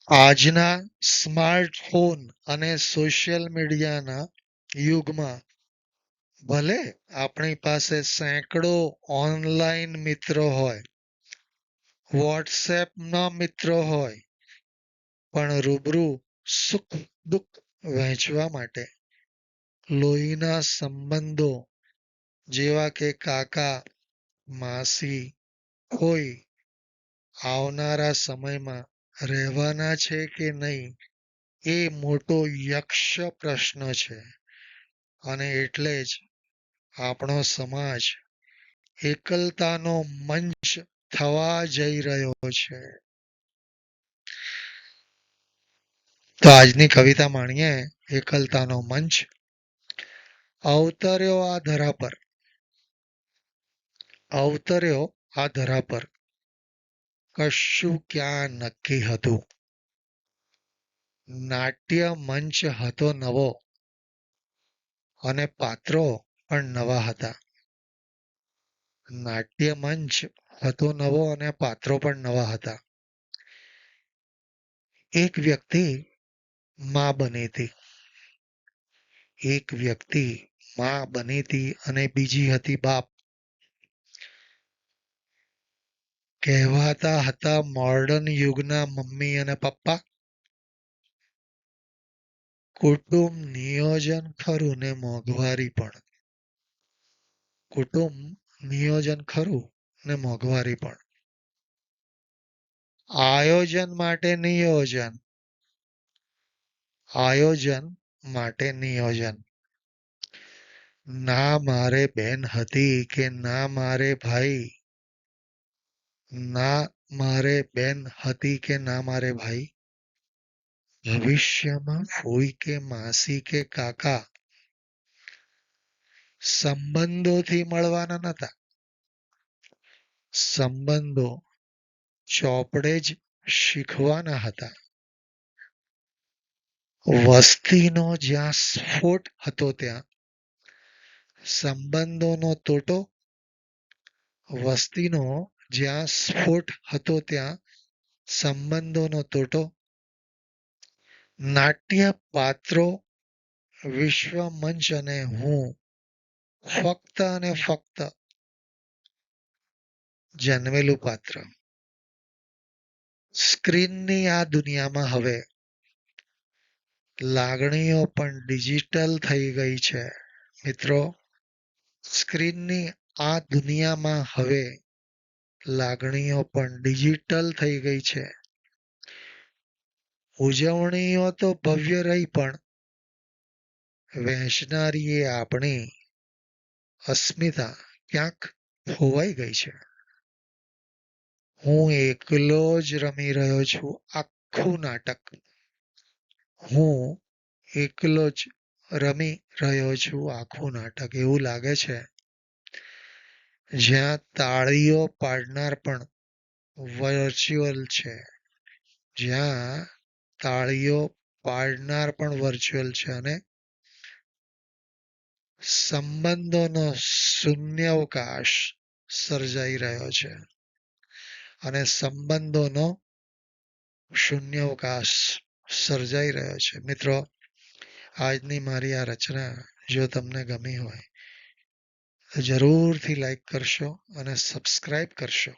આજના સ્માર્ટફોન અને સોશિયલ મીડિયાના યુગમાં ભલે આપણી પાસે સેંકડો ઓનલાઈન મિત્રો હોય, વોટ્સએપના મિત્રો હોય, પણ રૂબરૂ સુખ દુઃખ વહેંચવા માટે લોહીના સંબંધો જેવા કે કાકા, માસી કોઈ આવનારા સમયમાં રહેવાના છે કે નહીં એ મોટો યક્ષ પ્રશ્ન છે. અને એટલે જ આપણો સમાજ એકલતાનો મંચ થવા જઈ રહ્યો છે. તો આજની કવિતા માણીએ એકલતાનો મંચ. અવતર્યો આ ધરા પર, અવતર્યો આ ધરા પર, કશું ક્યાં નક્કી હતું. નાટ્ય મંચ હતો નવો અને પાત્રો પણ નવા હતા. નાટ્ય મંચ હતો નવો અને પાત્રો પણ નવા હતા. એક વ્યક્તિ માં બની હતી. એક વ્યક્તિ માં બની હતી અને બીજી હતી બાપ. કહેવાતા હતા મોર્ડન યુગના મમ્મી અને પપ્પા. કુટુંબ નિયોજન ખરું ને મોંઘવારી પણ. કુટુંબ નિયોજન ખરું ને મોંઘવારી પણ. આયોજન માટે નિયોજન, આયોજન માટે નિયોજન. ના મારે બેન હતી કે ના મારે ભાઈ, ના મારે બેન હતી કે ના મારે ભાઈ. ભવિષ્યમાં ફોઈ કે માસી કે કાકા સંબંધોથી મળવાના નતા. સંબંધો ચોપડે જ શીખવાના હતા. વસ્તીનો જ્યાં સ્ફોટ હતો ત્યાં સંબંધોનો તોટો. વસ્તીનો જ્યાં સ્ફોટ હતો ત્યાં સંબંધોનો તોટો. નાટ્ય પાત્રો, વિશ્વ મંચ અને હું ફક્ત અને ફક્ત જન્મેલું પાત્ર. સ્ક્રીનની આ દુનિયામાં હવે લાગણીઓ પણ ડિજિટલ થઈ ગઈ છે. મિત્રો, સ્ક્રીનની આ દુનિયામાં હવે લાગણીઓ પણ ડિજિટલ થઈ ગઈ છે. ઉજવણીઓ તો ભવ્ય રહી પણ વહેંચનારી એ આપણી અસ્મિતા ક્યાંક ખોવાઈ ગઈ છે. હું એકલો જ રમી રહ્યો છું આખું નાટક. હું એકલો જ રમી રહ્યો છું આખું નાટક. એવું લાગે છે જ્યાં તાળીઓ પાડનાર પણ વર્ચ્યુઅલ છે. જ્યાં તાળીઓ પાડનાર પણ વર્ચ્યુઅલ છે અને સંબંધોનો શૂન્યાવકાશ સર્જાઈ રહ્યો છે. અને સંબંધોનો શૂન્યાવકાશ સર્જાઈ રહ્યો છે. મિત્રો, આજની મારી આ રચના જો તમને ગમી હોય તો જરૂરથી લાઈક કરશો અને સબસ્ક્રાઈબ કરશો.